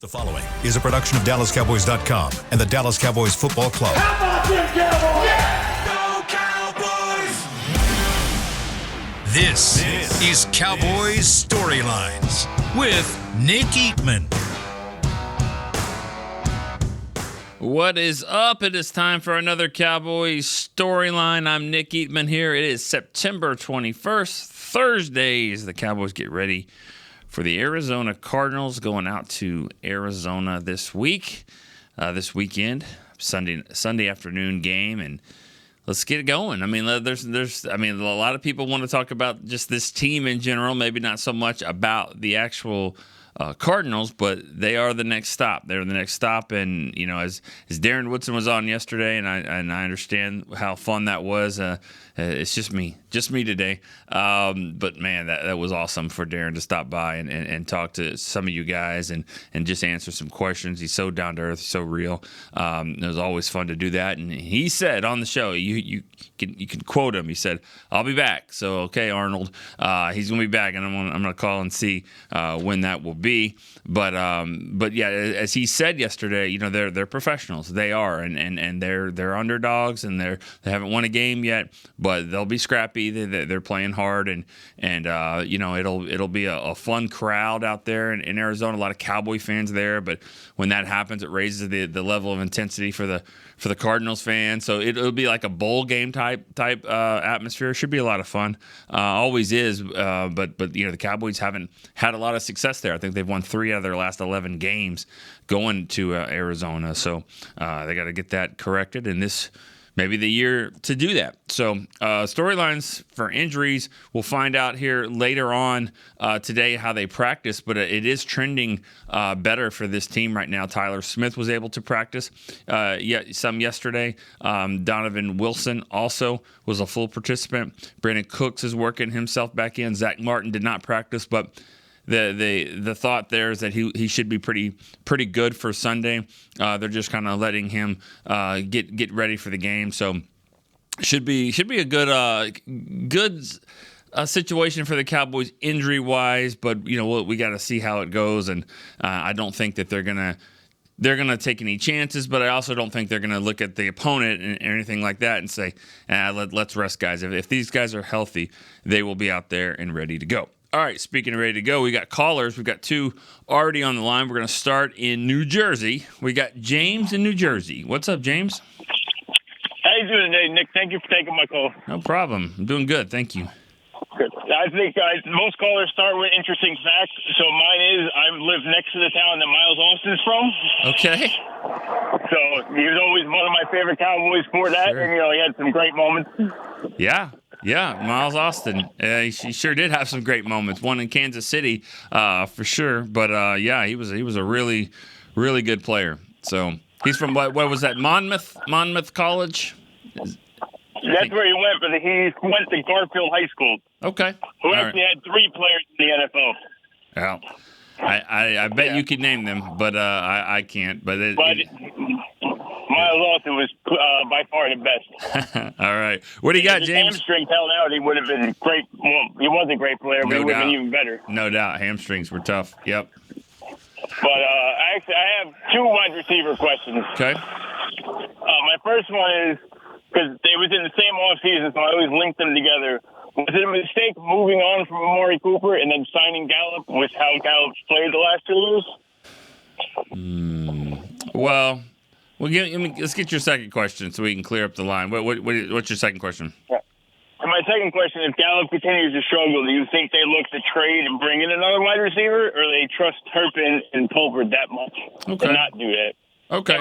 The following is a production of DallasCowboys.com and the Dallas Cowboys Football Club. How about them Cowboys? Yeah! Go Cowboys! This is Cowboys Storylines with Nick Eatman. What is up? It is time for another Cowboys Storyline. I'm Nick Eatman here. It is September 21st, Thursday, as the Cowboys get ready for the Arizona Cardinals, going out to Arizona this weekend, Sunday afternoon game, and let's get it going. I mean, a lot of people want to talk about just this team in general, maybe not so much about the actual Cardinals, but they are the next stop. They're the next stop, and you know, as Darren Woodson was on yesterday, and I understand how fun that was. It's just me today. But man, that was awesome for Darren to stop by and talk to some of you guys and just answer some questions. He's so down to earth, so real. It was always fun to do that. And he said on the show, you can quote him. He said, "I'll be back." So okay, Arnold, he's gonna be back, and I'm gonna call and see when that will be. But yeah, as he said yesterday, you know, they're professionals. They are, and they're underdogs, and they haven't won a game yet. But they'll be scrappy. They're playing hard, and you know, it'll be a fun crowd out there in Arizona. A lot of Cowboy fans there, but when that happens, it raises the level of intensity for the Cardinals fans. So it'll be like a bowl game type atmosphere. It should be a lot of fun. Always is. But you know, the Cowboys haven't had a lot of success there. I think they've won 3 out of their last 11 games going to Arizona. So they got to get that corrected, and this maybe the year to do that. So storylines for injuries, we'll find out here later on today how they practice, but it is trending better for this team right now. Tyler Smith was able to practice some yesterday. Donovan Wilson also was a full participant. Brandon Cooks is working himself back in. Zach Martin did not practice, but the thought there is that he should be pretty good for Sunday. They're just kind of letting him get ready for the game, so should be a good situation for the Cowboys injury wise. But you know, we got to see how it goes, and I don't think that they're gonna take any chances, but I also don't think they're gonna look at the opponent and anything like that and say, let's rest guys. If these guys are healthy, they will be out there and ready to go. All right, speaking of ready to go, we got callers. We've got 2 already on the line. We're going to start in New Jersey. We got James in New Jersey. What's up, James? How you doing today, Nick? Thank you for taking my call. No problem. I'm doing good. Thank you. Good. I think most callers start with interesting facts. So mine is I live next to the town that Miles Austin's from. Okay. So he was always one of my favorite Cowboys for that. Sure. And, you know, he had some great moments. Yeah, Miles Austin. He sure did have some great moments. One in Kansas City, for sure. But yeah, he was a really, really good player. So he's from what was that? Monmouth College. That's where he went, but he went to Garfield High School. Okay. Who actually had 3 players in the NFL. Yeah. I bet you could name them, but I can't. But Miles Austin was by far the best. All right. What do you got, James? Hamstrings held out, he would have been great. Well, he was a great player, but he would have been even better. No doubt. Hamstrings were tough. Yep. But I have 2 wide receiver questions. Okay. My first one is, because they was in the same offseason, so I always linked them together. Was it a mistake moving on from Amari Cooper and then signing Gallup with how Gallup's played the last 2 years? Well, let's get your second question so we can clear up the line. What's your second question? Yeah. And my second question, if Gallup continues to struggle, do you think they look to trade and bring in another wide receiver, or they trust Turpin and Pulver that much to not do that? Okay.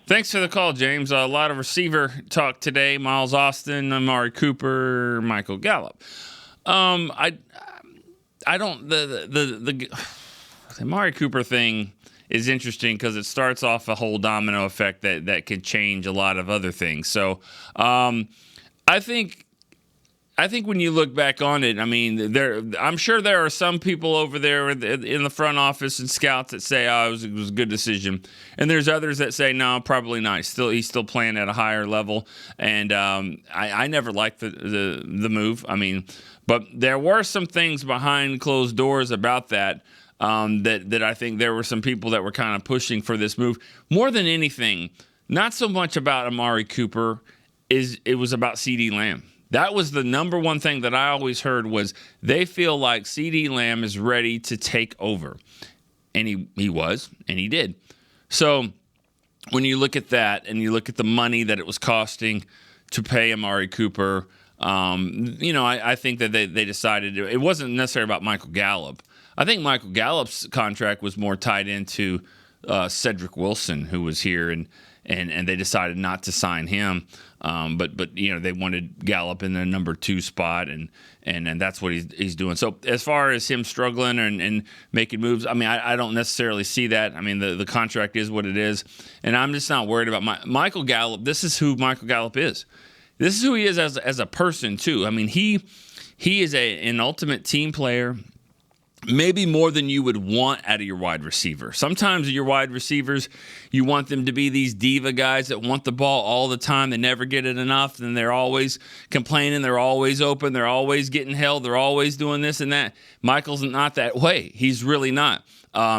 Thanks for the call, James. A lot of receiver talk today. Miles Austin, Amari Cooper, Michael Gallup. I don't the Amari Cooper thing is interesting because it starts off a whole domino effect that could change a lot of other things. So I think when you look back on it, I mean, I'm sure there are some people over there in the front office and scouts that say, "Oh, it was a good decision," and there's others that say, "No, probably not. He's still playing at a higher level." And I never liked the move. I mean, but there were some things behind closed doors about that that I think there were some people that were kind of pushing for this move. More than anything, not so much about Amari Cooper, it was about CeeDee Lamb. That was the number one thing that I always heard was they feel like CeeDee Lamb is ready to take over. And he was, and he did. So when you look at that and you look at the money that it was costing to pay Amari Cooper, I think that they decided it wasn't necessarily about Michael Gallup. I think Michael Gallup's contract was more tied into Cedric Wilson, who was here, and they decided not to sign him. But they wanted Gallup in the number 2 spot, and that's what he's doing. So as far as him struggling and making moves, I mean, I don't necessarily see that. I mean, the contract is what it is, and I'm just not worried about Michael Gallup. This is who Michael Gallup is. This is who he is as a person too. I mean, he is an ultimate team player. Maybe more than you would want out of your wide receiver. Sometimes your wide receivers, you want them to be these diva guys that want the ball all the time. They never get it enough, and they're always complaining. They're always open. They're always getting held. They're always doing this and that. Michael's not that way. He's really not.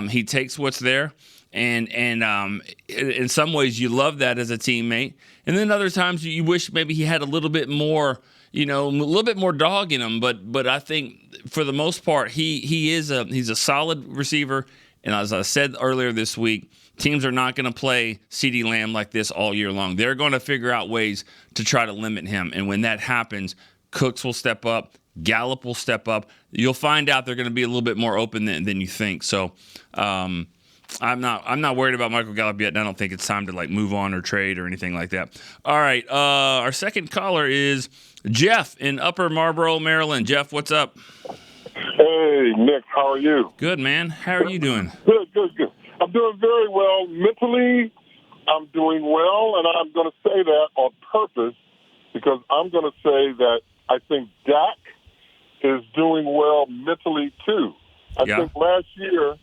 He takes what's there, and in some ways you love that as a teammate. And then other times you wish maybe he had a little bit more, a little bit more dog in him, but I think for the most part he's a solid receiver. And as I said earlier this week, teams are not going to play CeeDee Lamb like this all year long. They're going to figure out ways to try to limit him, and when that happens, Cooks will step up, Gallup will step up. You'll find out they're going to be a little bit more open than you think. So I'm not worried about Michael Gallup yet, and I don't think it's time to move on or trade or anything like that. All right, our second caller is Jeff in Upper Marlboro, Maryland. Jeff, what's up? Hey, Nick, how are you? Good, man. How are you doing? Good. I'm doing very well. Mentally, I'm doing well, and I'm going to say that on purpose because I'm going to say that I think Dak is doing well mentally, too. I think last year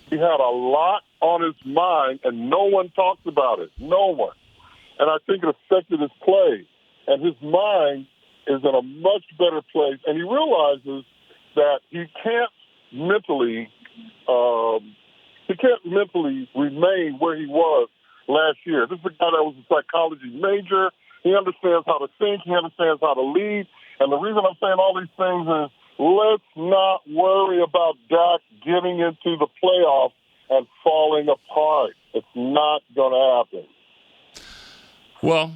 he had a lot on his mind, and no one talks about it. No one. And I think it affected his play. And his mind is in a much better place, and he realizes that he can't mentally remain where he was last year. This is a guy that was a psychology major. He understands how to think. He understands how to lead. And the reason I'm saying all these things is let's not worry about Dak getting into the playoffs and falling apart. It's not going to happen. Well,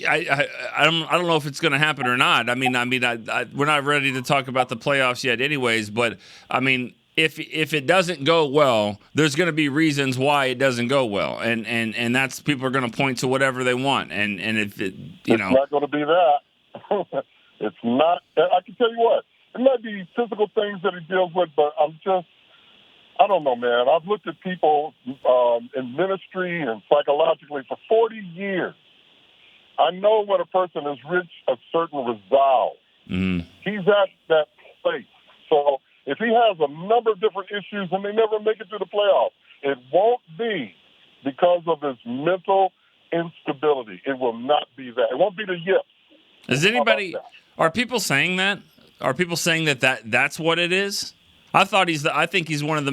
I don't know if it's going to happen or not. I mean, we're not ready to talk about the playoffs yet, anyways. But I mean, if it doesn't go well, there's going to be reasons why it doesn't go well, and that's people are going to point to whatever they want, and if it's not going to be that. It's not. I can tell you what. It might be physical things that he deals with, but I don't know, man. I've looked at people in ministry and psychologically for 40 years. I know when a person has reached a certain resolve. Mm-hmm. He's at that place. So if he has a number of different issues and they never make it to the playoffs, it won't be because of his mental instability. It will not be that. It won't be the yips. Are people saying that? Are people saying that's what it is? I think he's one of the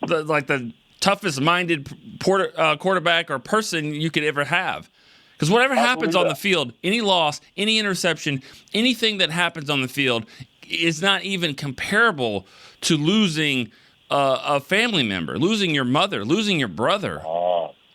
the toughest minded quarterback or person you could ever have. Because whatever happens on the field, any loss, any interception, anything that happens on the field is not even comparable to losing a family member, losing your mother, losing your brother.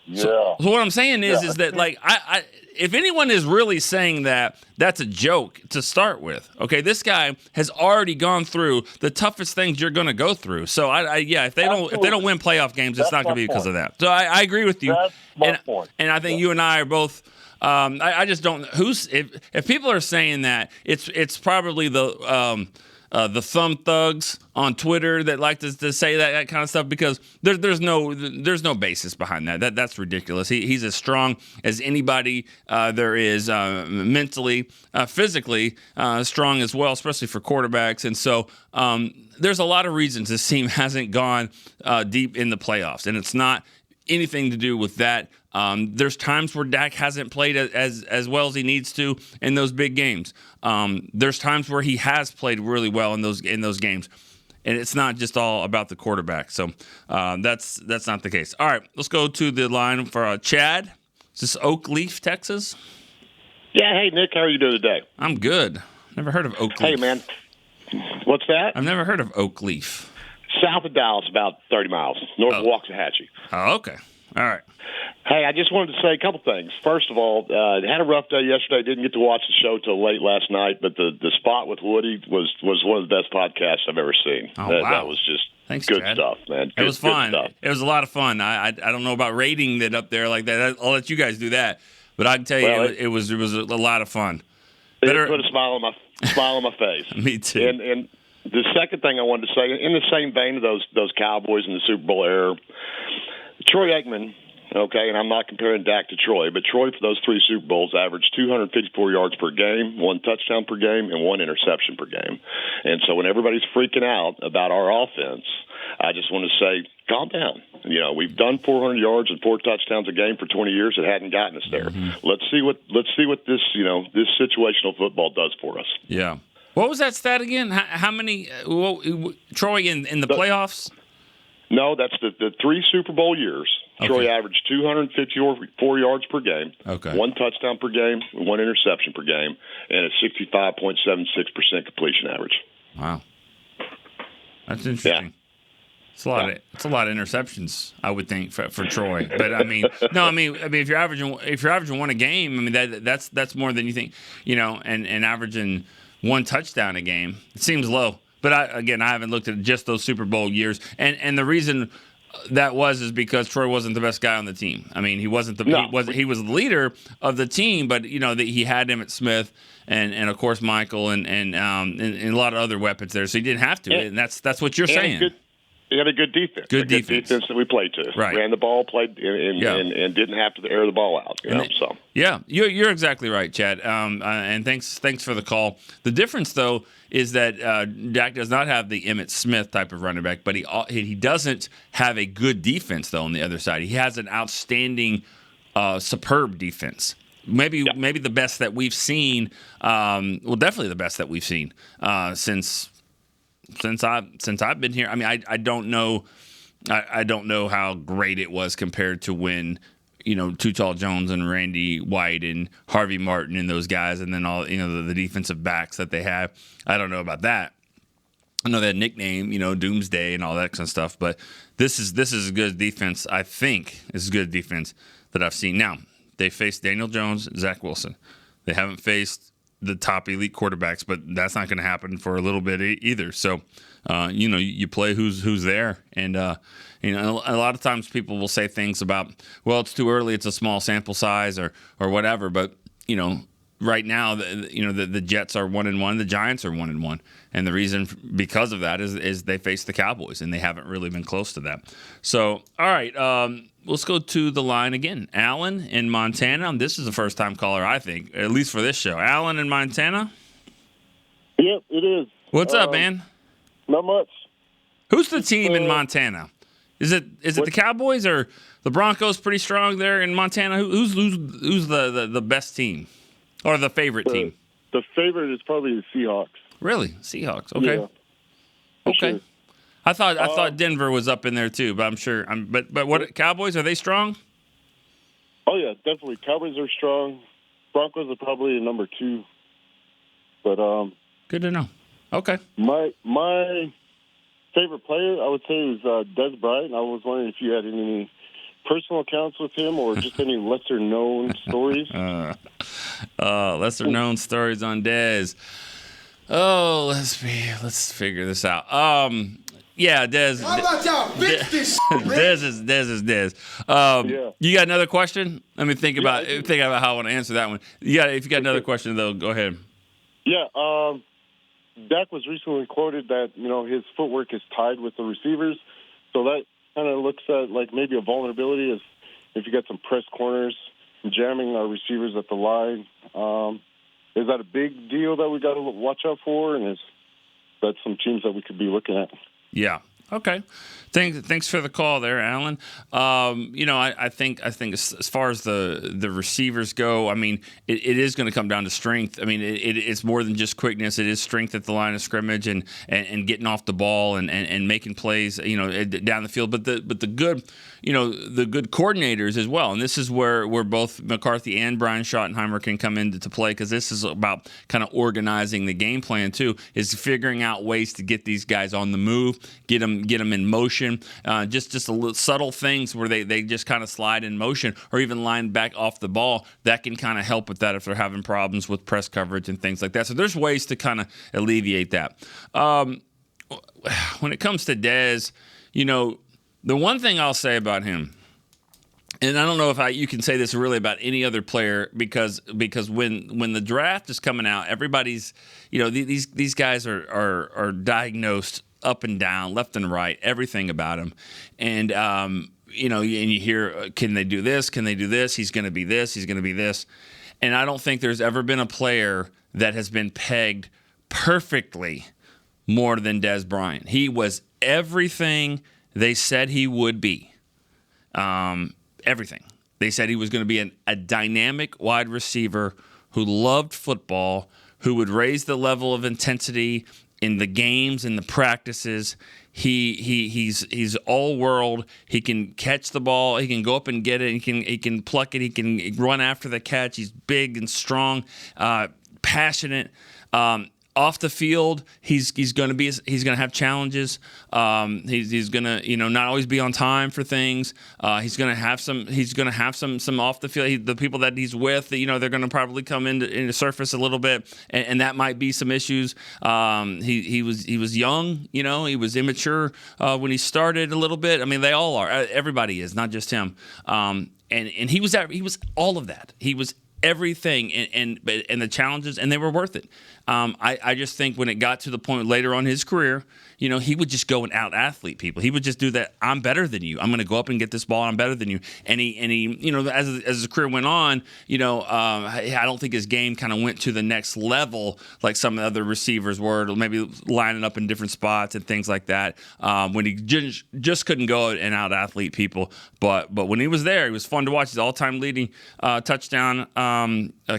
Yeah. So what I'm saying is that I if anyone is really saying that, that's a joke to start with. Okay, this guy has already gone through the toughest things you're going to go through. So if they don't win playoff games, it's not going to be because of that. So I agree with you. That's my point. And I think you and I are both. I just don't. If people are saying that, it's probably the thumb thugs on Twitter that like to say that kind of stuff because there's no basis behind that. That's ridiculous. He's as strong as anybody there is mentally, physically strong as well, especially for quarterbacks. And so there's a lot of reasons this team hasn't gone deep in the playoffs, and it's not anything to do with that. There's times where Dak hasn't played as well as he needs to in those big games. There's times where he has played really well in those games. and it's not just all about the quarterback. So that's not the case. All right, let's go to the line for Chad. Is this Oak Leaf, Texas? Yeah, hey, Nick, how are you doing today? I'm good. Never heard of Oak Leaf. Hey, man. What's that? I've never heard of Oak Leaf. South of Dallas, about 30 miles, north of Waxahachie. Oh, okay. All right. Hey, I just wanted to say a couple things. First of all, had a rough day yesterday. Didn't get to watch the show till late last night, but the spot with Woody was one of the best podcasts I've ever seen. Oh, wow. That was just Thanks, good Chad. stuff, man. It was fun. Good stuff. It was a lot of fun. I don't know about rating it up there like that. I'll let you guys do that. But I can tell you, it was a lot of fun. It put a smile on my face. Me too. And the second thing I wanted to say, in the same vein of those Cowboys in the Super Bowl era, Troy Aikman. Okay, and I'm not comparing Dak to Troy, but Troy for those 3 Super Bowls averaged 254 yards per game, 1 touchdown per game, and 1 interception per game. And so when everybody's freaking out about our offense, I just want to say, calm down. You know, we've done 400 yards and 4 touchdowns a game for 20 years. It hadn't gotten us there. Mm-hmm. Let's see what this this situational football does for us. Yeah. What was that stat again? How many Troy in the playoffs? No, that's the 3 Super Bowl years. Okay. Troy averaged 254 yards per game, 1 touchdown per game, 1 interception per game, and a 65.76% completion average. Wow, that's interesting. Yeah. It's a lot of interceptions, I would think, for Troy. But I mean, if you're averaging 1 a game, I mean that's more than you think, and averaging 1 touchdown a game, it seems low. But I haven't looked at just those Super Bowl years, and the reason that is because Troy wasn't the best guy on the team. I mean, he wasn't he was the leader of the team, but he had Emmitt Smith and of course Michael and a lot of other weapons there, so he didn't have to, and that's what you're saying. He had a good defense. Good defense that we played to. Right. Ran the ball, played, and didn't have to air the ball out. Yeah, you're exactly right, Chad. And thanks for the call. The difference, though, is that Dak does not have the Emmitt Smith type of running back, but he doesn't have a good defense, though, on the other side. He has an outstanding, superb defense. Maybe the best that we've seen. Definitely the best that we've seen since I've been here. I mean, I don't know. I don't know how great it was compared to when Too Tall Jones and Randy White and Harvey Martin and those guys, and then all the defensive backs that they have. I don't know about that. I know that nickname, Doomsday and all that kind of stuff. But this is a good defense. I think this is a good defense that I've seen. Now they faced Daniel Jones, Zach Wilson. They haven't faced the top elite quarterbacks, but that's not going to happen for a little bit either. So, you play who's there, and a lot of times people will say things about, well, it's too early, it's a small sample size, or whatever. But right now, the Jets are 1-1, the Giants are 1-1, and the reason because of that is they face the Cowboys, and they haven't really been close to that. So, all right. Let's go to the line again. Alan in Montana. This is a first-time caller, I think, at least for this show. Alan in Montana? Yep, it is. What's up, man? Not much. Who's the team in Montana? Is it the Cowboys or the Broncos pretty strong there in Montana? Who's the best team or the favorite team? The favorite is probably the Seahawks. Really? Seahawks. Okay. Yeah, okay. Sure. I thought Denver was up in there too, but I'm sure. But what Cowboys, are they strong? Oh yeah, definitely. Cowboys are strong. Broncos are probably number 2. But good to know. Okay. My favorite player, I would say, is Des Bryant. I was wondering if you had any personal accounts with him or just any lesser known stories. Lesser known stories on Des. Oh, let's figure this out. Yeah, Des. How about y'all fix this? Des is Des. Yeah. You got another question? Let me think about how I want to answer that one. If you got another question, though, go ahead. Yeah. Dak was recently quoted that his footwork is tied with the receivers, so that kind of looks at like maybe a vulnerability is if you got some press corners jamming our receivers at the line. Is that a big deal that we got to watch out for, and is that some teams that we could be looking at? Yeah. Okay. Thanks for the call there, Alan. I think as far as the receivers go, I mean, it is going to come down to strength. I mean, it's more than just quickness. It is strength at the line of scrimmage and getting off the ball and making plays, down the field. But the good, the good coordinators as well. And this is where both McCarthy and Brian Schottenheimer can come into play, because this is about kind of organizing the game plan too. Is figuring out ways to get these guys on the move, get them in motion. Just a little subtle things where they just kind of slide in motion or even line back off the ball. That can kind of help with that if they're having problems with press coverage and things like that. So there's ways to kind of alleviate that. When it comes to Dez, the one thing I'll say about him, and I don't know if you can say this really about any other player, because when the draft is coming out, everybody's, these guys are diagnosed up and down, left and right, everything about him. And, and you hear, can they do this? Can they do this? He's going to be this. He's going to be this. And I don't think there's ever been a player that has been pegged perfectly more than Dez Bryant. He was everything they said he would be. Everything. They said he was going to be a dynamic wide receiver who loved football, who would raise the level of intensity in the games and the practices. He's all world. He can catch the ball. He can go up and get it. He can pluck it. He can run after the catch. He's big and strong, passionate. Off the field, he's going to have challenges. He's going to not always be on time for things. He's going to have some off the field. The people that he's with, they're going to probably come into surface a little bit, and that might be some issues. He was young, he was immature when he started a little bit. I mean, they all are. Everybody is, not just him. And he was all of that. He was everything, and the challenges, and they were worth it. I just think when it got to the point later on in his career, he would just go and out-athlete people. He would just do that. I'm better than you. I'm going to go up and get this ball. I'm better than you. And he as his career went on, I don't think his game kind of went to the next level like some of the other receivers were, maybe lining up in different spots and things like that. When he just couldn't go and out-athlete people. But when he was there, he was fun to watch. He's all-time leading touchdown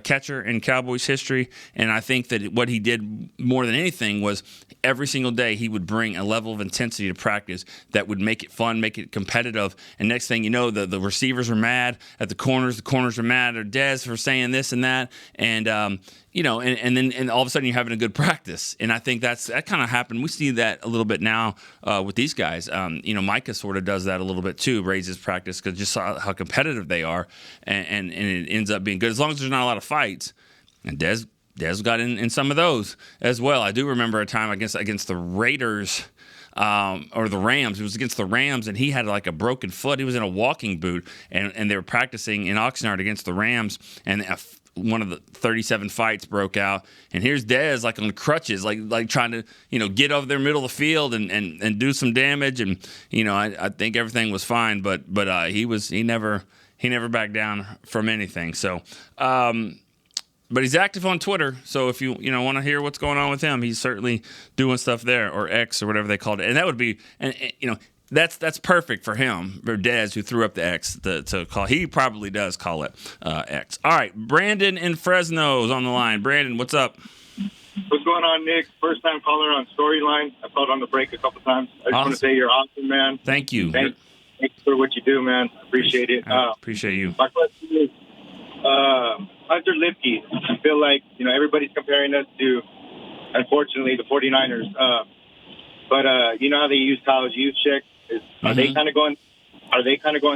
catcher in Cowboys history. And I think that what he did more than anything was every single day he would bring a level of intensity to practice that would make it fun, make it competitive. And next thing you know, the receivers are mad at the corners are mad at Dez for saying this and that. And then all of a sudden you're having a good practice. And I think that kind of happened. We see that a little bit now with these guys. Micah sort of does that a little bit too, raises practice because just how competitive they are, and it ends up being good as long as there's not a lot of fights. And Dez got in some of those as well. I do remember a time against the Raiders or the Rams. It was against the Rams, and he had like a broken foot. He was in a walking boot, and they were practicing in Oxnard against the Rams, and one of the 37 fights broke out, and here's Dez like on crutches, like trying to get over their middle of the field and do some damage, and I think everything was fine, but he never backed down from anything. So. But he's active on Twitter, so if you want to hear what's going on with him, he's certainly doing stuff there, or X, or whatever they called it. And that would be, that's perfect for him, for Dez, who threw up the X to call. He probably does call it X. All right, Brandon in Fresno is on the line. Brandon, what's up? What's going on, Nick? First time caller on StoryLine. I called on the break a couple times. I just want to say you're awesome, man. Thank you. Thanks for what you do, man. Appreciate it. Appreciate you. My question is, Hunter Lipke. I feel like, everybody's comparing us to, unfortunately, the 49ers. But you know how they use college youth check? Are they kind of going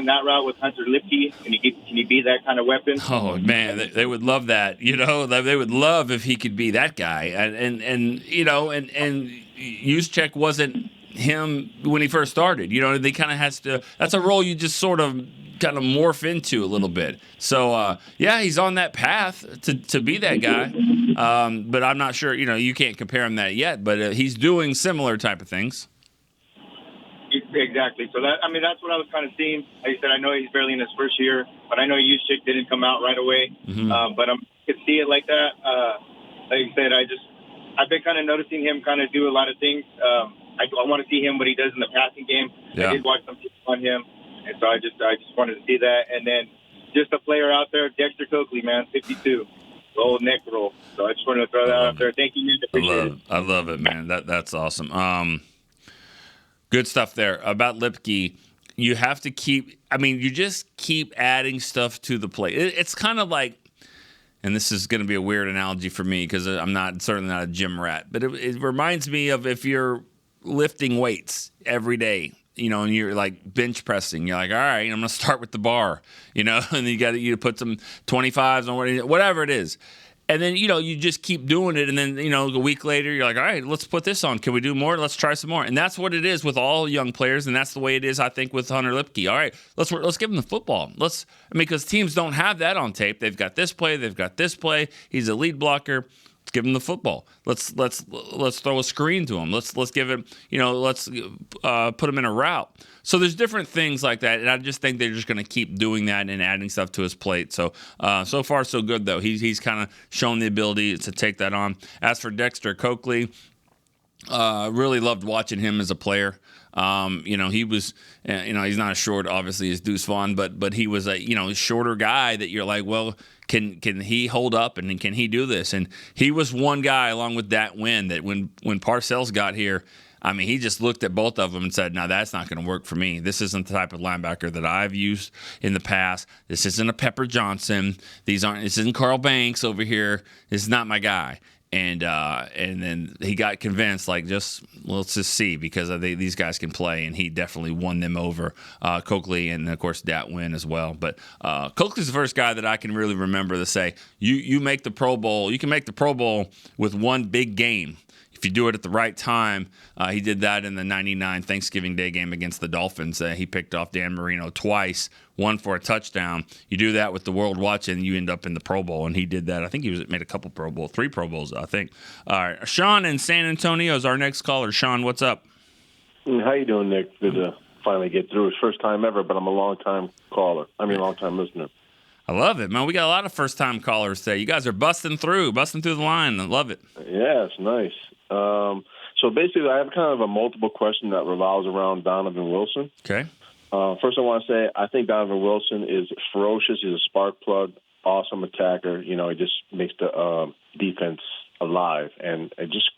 that route with Hunter Lipke? Can he be that kind of weapon? Oh man, they would love that. They would love if he could be that guy. And Juszczyk wasn't him when he first started. They kind of has to. That's a role you just sort of kind of morph into a little bit. So he's on that path to be that guy. But I'm not sure. You can't compare him that yet. But he's doing similar type of things. Exactly. So that's what I was kind of seeing. Like I said, I know he's barely in his first year, but I know Juszczyk didn't come out right away. Mm-hmm. But I could see it like that. Like I said, I've been kind of noticing him kind of do a lot of things. I want to see him what he does in the passing game. Yeah. I did watch some people on him, and so I just wanted to see that. And then just a player out there, Dexter Coakley, man, 52, the old neck roll. So I just wanted to throw that out there. Thank you, man. Appreciate it. I love it, man. That's awesome. Good stuff there about Lipke. You have to keep. I mean, you just keep adding stuff to the plate. It's kind of like. And this is going to be a weird analogy for me because I'm certainly not a gym rat, but it reminds me of if you're lifting weights every day, and you're like bench pressing. You're like, all right, I'm going to start with the bar, and then you put some 25s on whatever it is. And then, you just keep doing it. And then, a week later, you're like, all right, let's put this on. Can we do more? Let's try some more. And that's what it is with all young players. And that's the way it is, I think, with Hunter Lipke. All right, let's give him the football. Because teams don't have that on tape. They've got this play. They've got this play. He's a lead blocker. Let's give him the football. Let's throw a screen to him. Let's give him, let's put him in a route. So there's different things like that, and I just think they're just going to keep doing that and adding stuff to his plate. So so far so good though. He's kind of shown the ability to take that on. As for Dexter Coakley, really loved watching him as a player. He was, he's not as short, obviously, as Deuce Vaughn, but he was a, shorter guy that you're like, well, can he hold up and can he do this? And he was one guy along with Dat Nguyen that when Parcells got here, I mean, he just looked at both of them and said, no, that's not going to work for me. This isn't the type of linebacker that I've used in the past. This isn't a Pepper Johnson. This isn't Carl Banks over here. This is not my guy. And then he got convinced, let's just see, because these guys can play, and he definitely won them over, Coakley and, of course, Dat Nguyen as well. But Coakley's the first guy that I can really remember to say, you make the Pro Bowl. You can make the Pro Bowl with one big game. If you do it at the right time, he did that in the 99 Thanksgiving Day game against the Dolphins. He picked off Dan Marino twice, one for a touchdown. You do that with the world watching, you end up in the Pro Bowl, and he did that. I think he made a couple Pro Bowls, 3 Pro Bowls, I think. All right, Sean in San Antonio is our next caller. Sean, what's up? How you doing, Nick? Good to finally get through. It's first time ever, but I'm a long-time caller. Long-time listener. I love it, man. We got a lot of first-time callers today. You guys are busting through the line. I love it. Yeah, it's nice. So basically, I have kind of a multiple question that revolves around Donovan Wilson. Okay. First, I want to say I think Donovan Wilson is ferocious. He's a spark plug, awesome attacker. He just makes the defense alive, and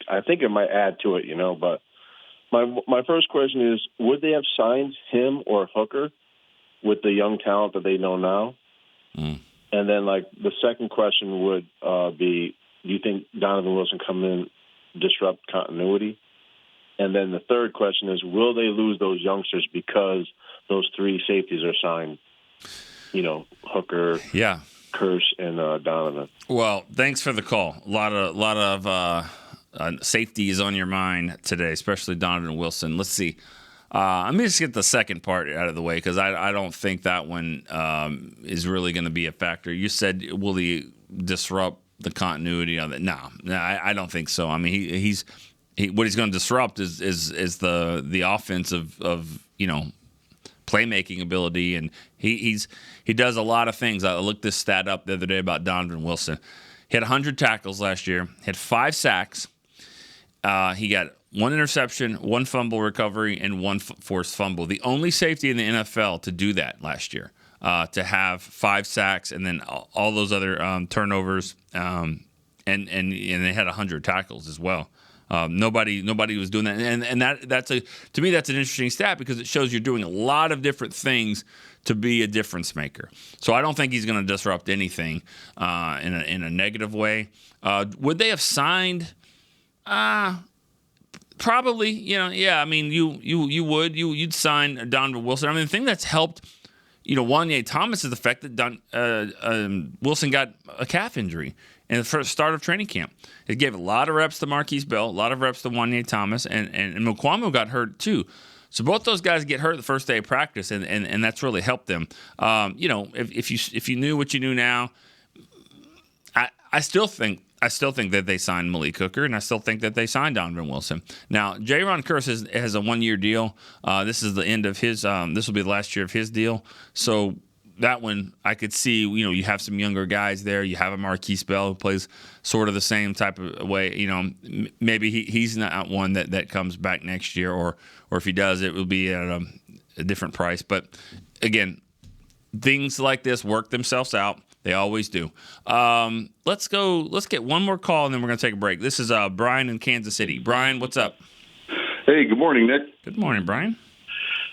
I think it might add to it. But my first question is, would they have signed him or Hooker with the young talent that they know now? Mm. And then, the second question would be, do you think Donovan Wilson come in, disrupt continuity? And then the third question is, will they lose those youngsters because those 3 safeties are signed? Hooker, Kirsch, and Donovan. Well, thanks for the call. A lot of safety is on your mind today, especially Donovan Wilson. Let's see. Let me just get the second part out of the way because I don't think that one is really going to be a factor. You said, will he disrupt the continuity of it? No, I don't think so. I mean, what he's going to disrupt is the offense of playmaking ability, and he does a lot of things. I looked this stat up the other day about Donovan Wilson. He had 100 tackles last year, had 5 sacks. He got 1 interception, 1 fumble recovery, and 1 forced fumble. The only safety in the NFL to do that last year. To have 5 sacks and then all those other turnovers, and they had 100 tackles as well. Nobody was doing that, and to me that's an interesting stat because it shows you're doing a lot of different things to be a difference maker. So I don't think he's going to disrupt anything in a negative way. Would they have signed? Probably. Yeah. I mean, you'd sign Donovan Wilson. I mean, the thing that's helped. Wanye Thomas is the fact that Wilson got a calf injury in the first start of training camp. It gave a lot of reps to Marquise Bell, a lot of reps to Wanye Thomas, and Mukuamu got hurt too. So both those guys get hurt the first day of practice, and that's really helped them. If you knew what you knew now, I still think that they signed Malik Hooker, and I still think that they signed Donovan Wilson. Now, Jaron Curse has a 1-year deal. This is the end of his. This will be the last year of his deal. So that one I could see, you have some younger guys there. You have a Marquise Bell who plays sort of the same type of way. Maybe he's not one that comes back next year, or if he does, it will be at a different price. But again, things like this work themselves out. They always do. Let's get one more call, and then we're going to take a break. This is Brian in Kansas City. Brian, what's up? Hey, good morning, Nick. Good morning, Brian.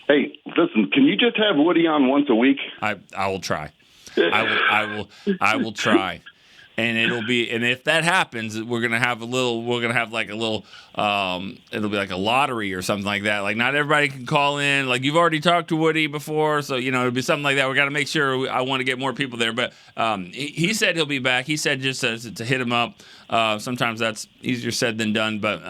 Hey, listen, can you just have Woody on once a week? I will try. I will try. And and if that happens, it'll be like a lottery or something like that. Like, not everybody can call in. Like, you've already talked to Woody before, so, it'll be something like that. We got to make sure. I want to get more people there. But he said he'll be back. He said just to hit him up. Sometimes that's easier said than done, but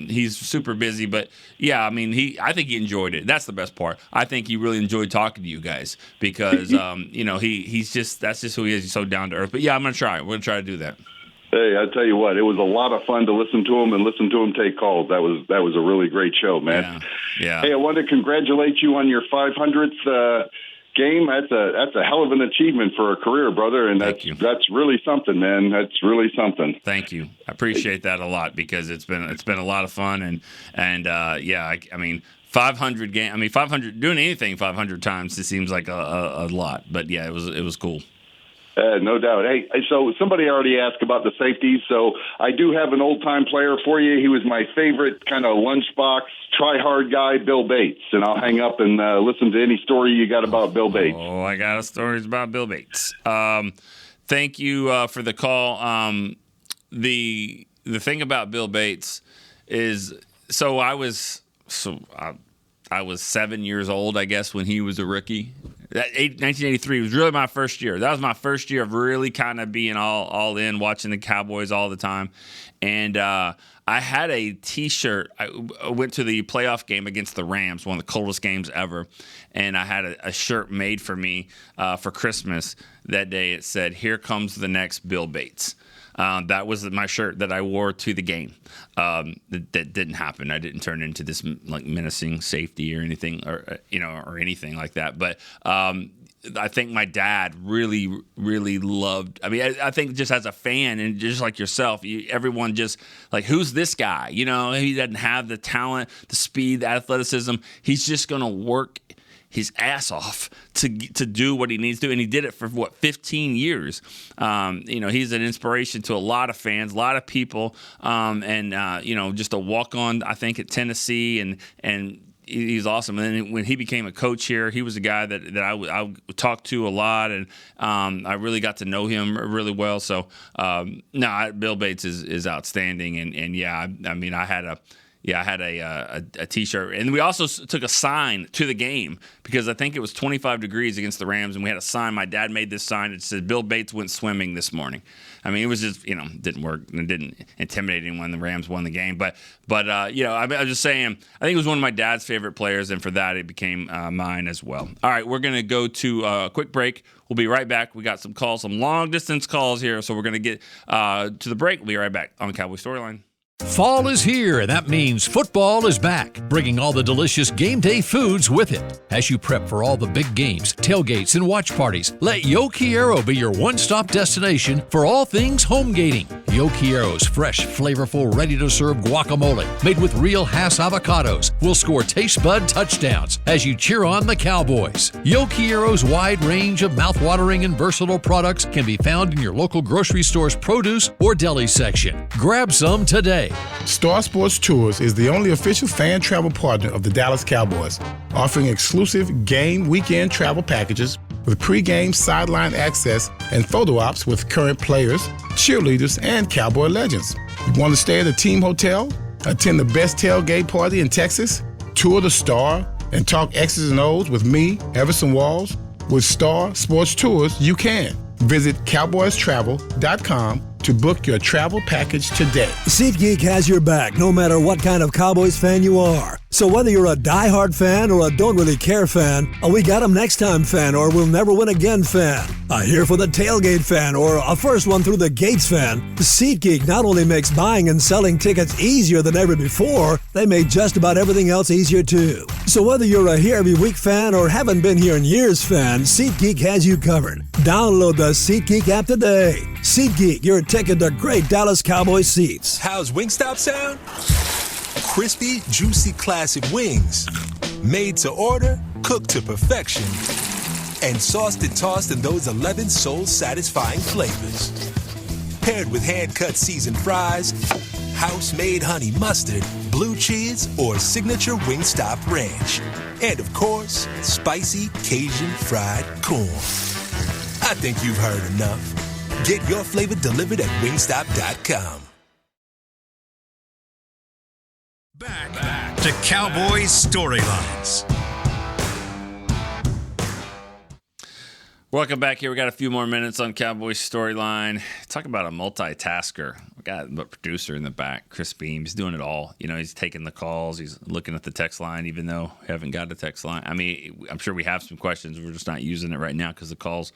he's super busy. But yeah, I think he enjoyed it. That's the best part. I think he really enjoyed talking to you guys because that's just who he is. He's so down to earth. But yeah, I'm gonna try. We're gonna try to do that. Hey, I tell you what, it was a lot of fun to listen to him take calls. That was a really great show, man. Yeah. Hey, I want to congratulate you on your 500th game. That's a hell of an achievement for a career, brother, and that's really something, man. That's really something. Thank you. I appreciate that a lot because it's been a lot of fun and 500 game. 500 doing anything 500 times, it seems like a lot, but yeah, it was cool. No doubt. Hey, so somebody already asked about the safeties, so I do have an old-time player for you. He was my favorite kind of lunchbox, try-hard guy, Bill Bates, and I'll hang up and listen to any story you got about Bill Bates. Oh, I got stories about Bill Bates. Thank you for the call. The thing about Bill Bates is, I was 7 years old, I guess, when he was a rookie. 1983 was really my first year. That was my first year of really kind of being all in, watching the Cowboys all the time. And I had a T-shirt. I went to the playoff game against the Rams, one of the coldest games ever. And I had a shirt made for me for Christmas that day. It said, "Here comes the next Bill Bates." That was my shirt that I wore to the game. That didn't happen. I didn't turn into this like menacing safety or anything, or anything like that. But I think my dad really, really loved. I think just as a fan and just like yourself, everyone just like, who's this guy? He doesn't have the talent, the speed, the athleticism. He's just gonna work his ass off to do what he needs to, and he did it for 15 years. He's an inspiration to a lot of fans, a lot of people, just a walk on. I think at Tennessee, and he's awesome. And then when he became a coach here, he was a guy that I talked to a lot, and I really got to know him really well. So Bill Bates is outstanding, and yeah, I had a. Yeah, I had a T-shirt. And we also took a sign to the game because I think it was 25 degrees against the Rams, and we had a sign. My dad made this sign. It said, "Bill Bates went swimming this morning." It was just, didn't work and it didn't intimidate anyone. The Rams won the game. But I was just saying, I think it was one of my dad's favorite players, and for that, it became mine as well. All right, we're going to go to a quick break. We'll be right back. We got some calls, some long-distance calls here, so we're going to get to the break. We'll be right back on Cowboy Storyline. Fall is here, and that means football is back, bringing all the delicious game day foods with it. As you prep for all the big games, tailgates, and watch parties, let Yo Quiero be your one-stop destination for all things home gating. Yo Quiero's fresh, flavorful, ready-to-serve guacamole, made with real Hass avocados, will score taste bud touchdowns as you cheer on the Cowboys. Yo Quiero's wide range of mouth-watering and versatile products can be found in your local grocery store's produce or deli section. Grab some today. Star Sports Tours is the only official fan travel partner of the Dallas Cowboys, offering exclusive game weekend travel packages with pre-game sideline access and photo ops with current players, cheerleaders, and Cowboy legends. You want to stay at a team hotel, attend the best tailgate party in Texas, tour the Star, and talk X's and O's with me, Everson Walls? With Star Sports Tours, you can. Visit cowboystravel.com to book your travel package today. SeatGeek has your back no matter what kind of Cowboys fan you are. So whether you're a diehard fan or a don't really care fan, a we got 'em next time fan or we'll never win again fan, a here for the tailgate fan or a first one through the gates fan, SeatGeek not only makes buying and selling tickets easier than ever before, they made just about everything else easier too. So whether you're a here every week fan or haven't been here in years fan, SeatGeek has you covered. Download the SeatGeek app today. SeatGeek, your ticket to great Dallas Cowboys seats. How's Wingstop sound? Crispy, juicy, classic wings. Made to order, cooked to perfection. And sauced and tossed in those 11 soul-satisfying flavors. Paired with hand-cut seasoned fries, house-made honey mustard, blue cheese, or signature Wingstop ranch. And of course, spicy Cajun fried corn. I think you've heard enough. Get your flavor delivered at wingstop.com. Back to Cowboys Storylines. Welcome back here. We got a few more minutes on Cowboys Storyline. Talk about a multitasker. We got a producer in the back, Chris Beam. He's doing it all. You know, he's taking the calls. He's looking at the text line, even though we haven't got a text line. I mean, I'm sure we have some questions. We're just not using it right now because the calls.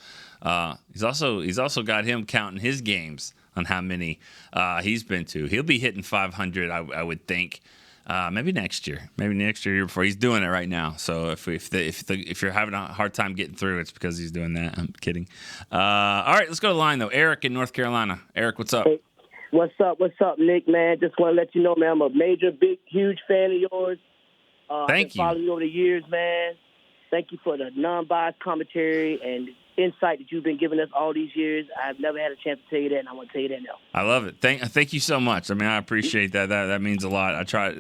He's also got him counting his games on how many he's been to. He'll be hitting 500, I would think. Maybe next year, year before. He's doing it right now. So if you're having a hard time getting through, it's because he's doing that. I'm kidding. All right, let's go to the line though. Eric in North Carolina. Eric, what's up? Hey, what's up, Nick? Man, just want to let you know, man, I'm a major, big, huge fan of yours. Thank you. Following you over the years, man. Thank you for the non-biased commentary and insight that you've been giving us all these years. I've never had a chance to tell you that, and I want to tell you that now. I love it. Thank you so much. I mean, I appreciate that. That means a lot. I try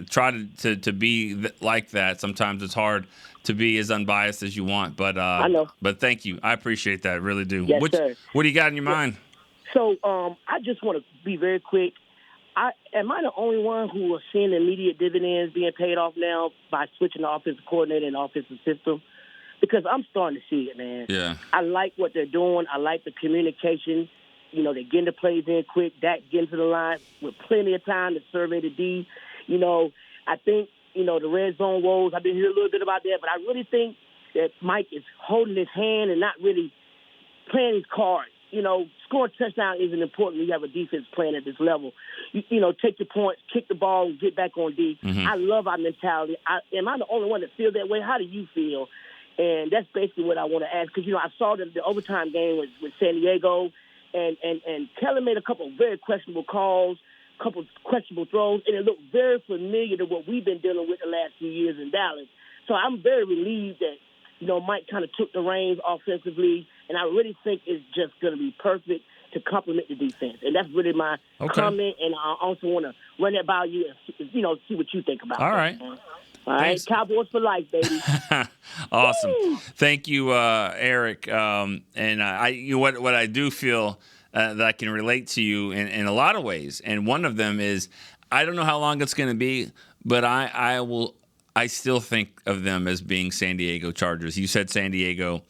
to be like that. Sometimes it's hard to be as unbiased as you want, but I know. But thank you. I appreciate that. I really do. Yes, sir. What do you got in your mind? So I just want to be very quick. Am I the only one who is seeing the immediate dividends being paid off now by switching the offensive coordinator and offensive system? Because I'm starting to see it, man. Yeah. I like what they're doing. I like the communication. You know, they're getting the plays in quick. Dak getting to the line with plenty of time to survey the D. You know, I think, you know, the red zone woes, I've been hearing a little bit about that, but I really think that Mike is holding his hand and not really playing his cards. You know, scoring a touchdown isn't important when you have a defense playing at this level. You know, take your points, kick the ball, and get back on D. Mm-hmm. I love our mentality. Am I the only one that feel that way? How do you feel? And that's basically what I want to ask because, you know, I saw the overtime game with San Diego, and Kellen made a couple of very questionable calls, a couple of questionable throws, and it looked very familiar to what we've been dealing with the last few years in Dallas. So I'm very relieved that, you know, Mike kind of took the reins offensively, and I really think it's just going to be perfect to complement the defense. And that's really my comment, and I also want to run that by you and, you know, see what you think about it. All right. All right, Thanks. Cowboys for life, baby. Awesome. Woo! Thank you, Eric. And what I do feel that I can relate to you in a lot of ways, and one of them is I don't know how long it's going to be, but I still think of them as being San Diego Chargers. You said San Diego.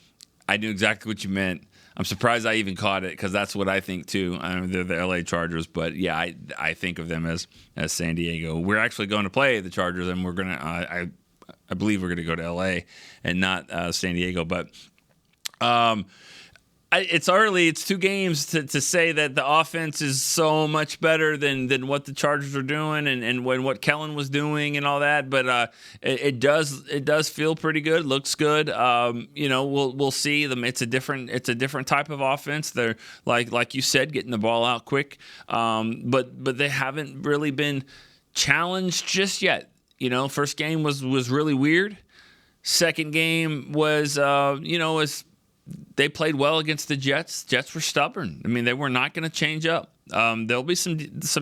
I knew exactly what you meant. I'm surprised I even caught it because that's what I think too. They're the LA Chargers, but yeah, I think of them as San Diego. We're actually going to play the Chargers, and we're gonna. I believe we're gonna go to LA and not San Diego, but. It's early. It's 2 games to say that the offense is so much better than what the Chargers are doing and what Kellen was doing and all that. But it does feel pretty good. Looks good. You know, we'll see them. It's a different type of offense. They're like you said, getting the ball out quick. But they haven't really been challenged just yet. You know, first game was really weird. Second game was they played well against the Jets. Jets were stubborn. I mean, they were not going to change up. There'll be some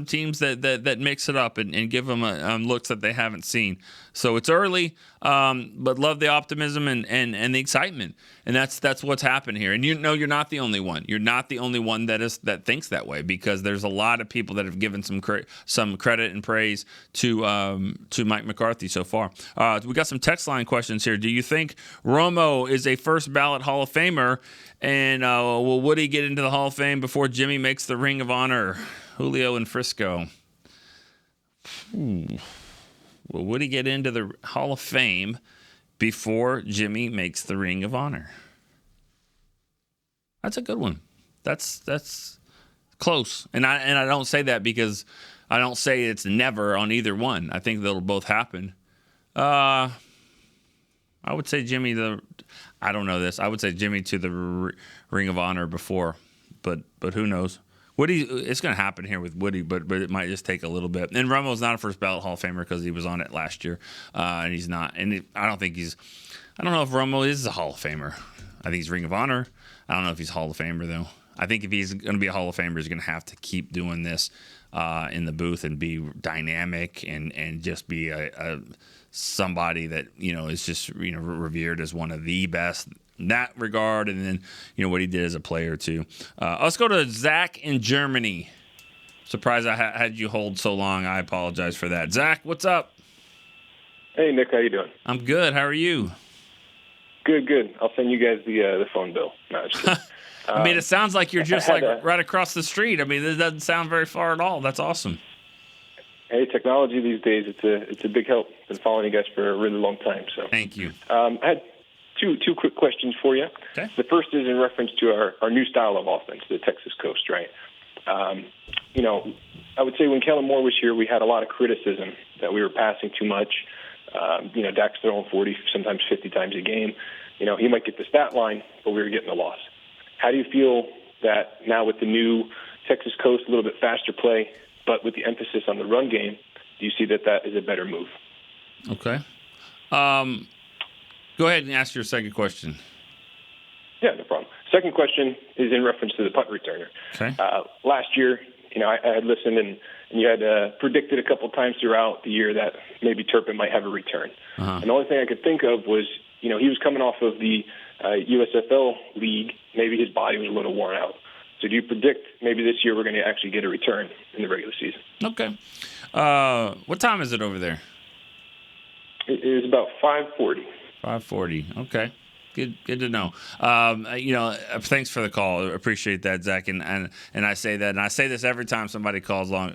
teams that mix it up and give them looks that they haven't seen. So it's early. but love the optimism and the excitement. And that's what's happened here. And you're not the only one. You're not the only one that thinks that way, because there's a lot of people that have given some credit and praise to Mike McCarthy so far. We got some text line questions here. Do you think Romo is a first ballot Hall of Famer? And will Woody get into the Hall of Fame before Jimmy makes the Ring of Honor? Julio in Frisco. Will Woody get into the Hall of Fame before Jimmy makes the Ring of Honor? That's a good one. That's close. And I don't say that because I don't say it's never on either one. I think they'll both happen. I would say Jimmy I don't know this. I would say Jimmy to the Ring of Honor before, but who knows? Woody, it's going to happen here with Woody, but it might just take a little bit. And Romo's not a first ballot Hall of Famer because he was on it last year, and he's not. And I don't know if Romo is a Hall of Famer. I think he's Ring of Honor. I don't know if he's Hall of Famer though. I think if he's going to be a Hall of Famer, he's going to have to keep doing this in the booth and be dynamic and just be a somebody that is just revered as one of the best in that regard, and then what he did as a player too. Let's go to Zach in Germany. Surprised I had you hold so long. I apologize for that. Zach, what's up? Hey Nick, how you doing? I'm good. How are you? Good. I'll send you guys the phone bill. No, just kidding. I mean, it sounds like you're just right across the street. I mean, it doesn't sound very far at all. That's awesome. Hey, technology these days, it's a big help. Been following you guys for a really long time. So thank you. I had two quick questions for you. Okay. The first is in reference to our new style of offense, the Texas Coast, right? I would say when Kellen Moore was here, we had a lot of criticism that we were passing too much. Dak's throwing 40, sometimes 50 times a game. He might get the stat line, but we were getting the loss. How do you feel that now with the new Texas Coast, a little bit faster play, but with the emphasis on the run game, do you see that is a better move? Okay. Go ahead and ask your second question. Yeah, no problem. Second question is in reference to the punt returner. Okay. Last year, I had listened and you had predicted a couple times throughout the year that maybe Turpin might have a return. Uh-huh. And the only thing I could think of was, he was coming off of the USFL league. Maybe his body was a little worn out. So do you predict maybe this year we're going to actually get a return in the regular season? Okay. What time is it over there? It is about 5:40. 5:40. Okay. Good to know. Thanks for the call. Appreciate that, Zach. And I say that, and I say this every time somebody calls along,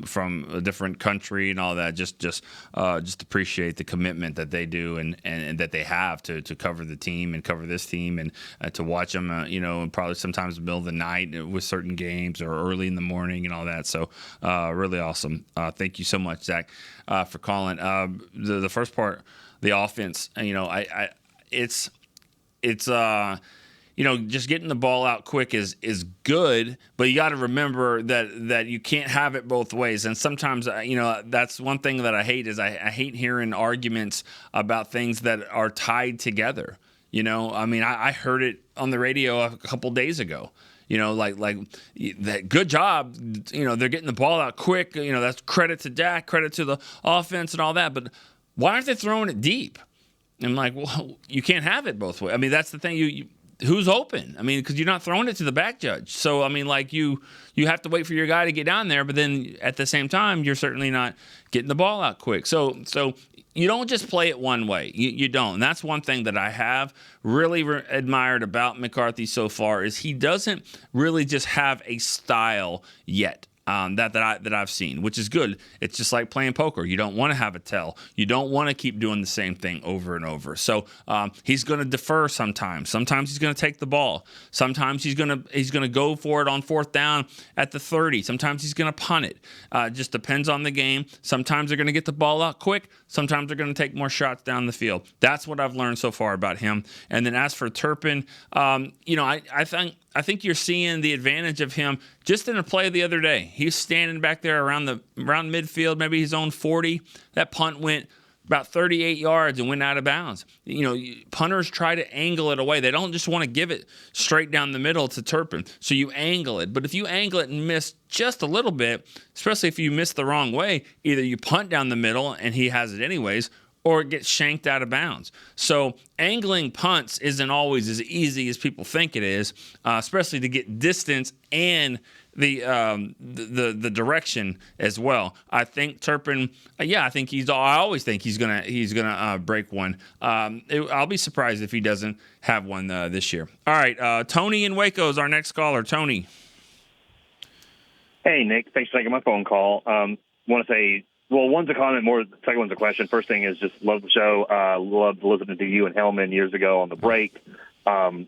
from a different country and all that. Just appreciate the commitment that they do and that they have to cover the team and cover this team and to watch them. And probably sometimes in the middle of the night with certain games or early in the morning and all that. So really awesome. Thank you so much, Zach, for calling. The first part, the offense. It's just getting the ball out quick is good, but you got to remember that you can't have it both ways. And sometimes, that's one thing that I hate is I hate hearing arguments about things that are tied together. I heard it on the radio a couple days ago. Like that good job. They're getting the ball out quick. That's credit to Dak, credit to the offense and all that. But why aren't they throwing it deep? I'm like, well, you can't have it both ways. I mean, that's the thing. Who's open? I mean, because you're not throwing it to the back judge. So, I mean, like you have to wait for your guy to get down there, but then at the same time, you're certainly not getting the ball out quick. So you don't just play it one way. You don't. And that's one thing that I have really admired about McCarthy so far is he doesn't really just have a style yet. That I've seen, which is good. It's just like playing poker. You don't want to have a tell. You don't want to keep doing the same thing over and over. So he's going to defer sometimes. Sometimes he's going to take the ball. Sometimes he's going to go for it on fourth down at the 30. Sometimes he's going to punt it. Just depends on the game. Sometimes they're going to get the ball out quick. Sometimes they're going to take more shots down the field. That's what I've learned so far about him. And then as for Turpin, I think you're seeing the advantage of him just in a play the other day. He's standing back there around midfield, maybe his own 40. That punt went about 38 yards and went out of bounds. Punters try to angle it away. They don't just want to give it straight down the middle to Turpin. So you angle it. But if you angle it and miss just a little bit, especially if you miss the wrong way, either you punt down the middle and he has it anyways, or it gets shanked out of bounds. So angling punts isn't always as easy as people think it is, especially to get distance and the direction as well. I think Turpin, I always think he's gonna break one. I'll be surprised if he doesn't have one this year. All right, Tony in Waco is our next caller. Tony. Hey, Nick. Thanks for taking my phone call. Want to say, well, one's a comment, more. The second one's a question. First thing is just love the show. Loved listening to you and Hellman years ago on the break.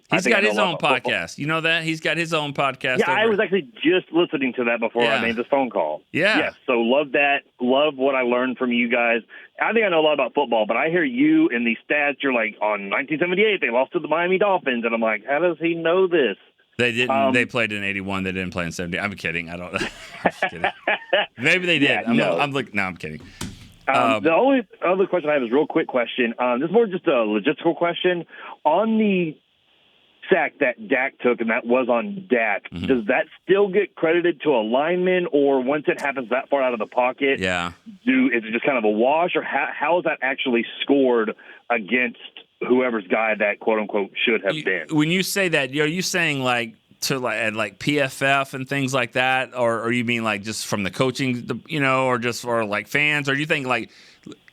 He's got his own podcast. You know that? He's got his own podcast. Yeah, I was actually just listening to that before I made this phone call. Yeah. Yes, so love that. Love what I learned from you guys. I think I know a lot about football, but I hear you in these stats. You're like, on 1978, they lost to the Miami Dolphins. And I'm like, how does he know this? They didn't. They played in 81. They didn't play in 70. I'm kidding. I don't know. I'm kidding. Maybe they did. Yeah, I'm kidding. The only other question I have is a real quick question. This is more just a logistical question. On the sack that Dak took, and that was on Dak, does that still get credited to a lineman, or once it happens that far out of the pocket, is it just kind of a wash, or how is that actually scored against whoever's guy that quote-unquote should have been? When you say that, are you saying like PFF and things like that, or you mean like just from the coaching, or just for like fans, or do you think like,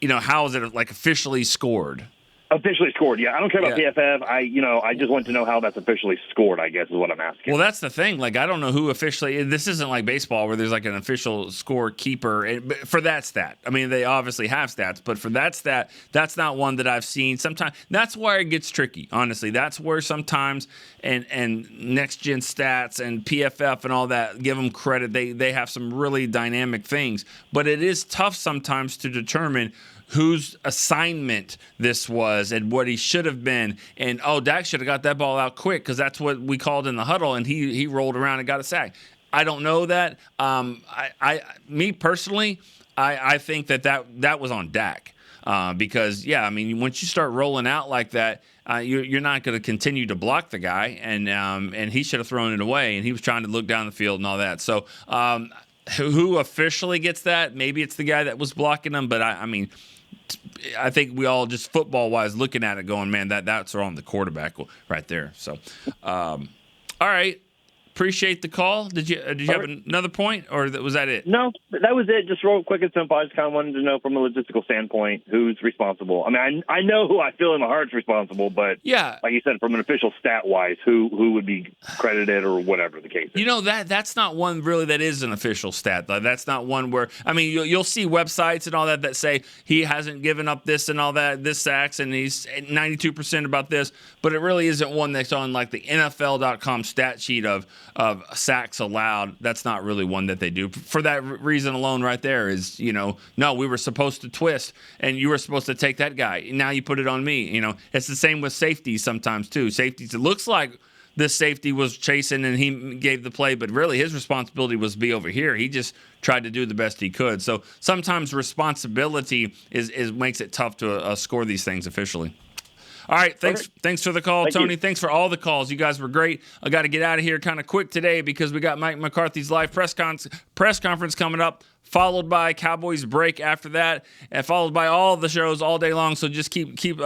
how is it like officially scored? Officially scored, yeah. I don't care about PFF. I just want to know how that's officially scored, I guess, is what I'm asking. Well, that's the thing. Like, I don't know who officially – this isn't like baseball where there's like an official scorekeeper for that stat. I mean, they obviously have stats, but for that stat, that's not one that I've seen. Sometimes – that's where it gets tricky, honestly. That's where sometimes – and next-gen stats and PFF and all that, give them credit. They have some really dynamic things. But it is tough sometimes to determine – whose assignment this was and what he should have been. And, Dak should have got that ball out quick because that's what we called in the huddle, and he rolled around and got a sack. I don't know that. Me personally, I think that was on Dak because, once you start rolling out like that, you're not going to continue to block the guy, and he should have thrown it away, and he was trying to look down the field and all that. So who officially gets that? Maybe it's the guy that was blocking him, but I think we all just football-wise looking at it going, man, that's on the quarterback right there. So, all right. Appreciate the call. Did you have another point, or was that it? No, that was it. Just real quick and simple. I just kind of wanted to know from a logistical standpoint who's responsible. I mean, I know who I feel in my heart's responsible, but like you said, from an official stat-wise, who would be credited or whatever the case is. That's not one really that is an official stat. That's not one where – I mean, you'll see websites and all that say he hasn't given up this and all that, this sacks, and he's 92% about this, but it really isn't one that's on like the NFL.com stat sheet of sacks allowed. That's not really one that they do. For that reason alone right there is, no, we were supposed to twist, and you were supposed to take that guy. Now you put it on me. It's the same with safeties sometimes too. Safeties, it looks like this safety was chasing and he gave the play, but really his responsibility was to be over here. He just tried to do the best he could. So sometimes responsibility is makes it tough to score these things officially. All right, thanks for the call, Tony. Thanks for all the calls. You guys were great. I got to get out of here kind of quick today because we got Mike McCarthy's live press conference coming up, followed by Cowboys break after that, and followed by all the shows all day long. So just keep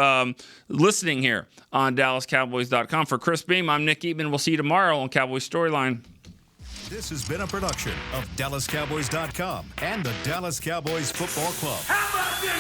listening here on DallasCowboys.com. For Chris Beam, I'm Nick Eatman. We'll see you tomorrow on Cowboys Storyline. This has been a production of DallasCowboys.com and the Dallas Cowboys Football Club. How about this?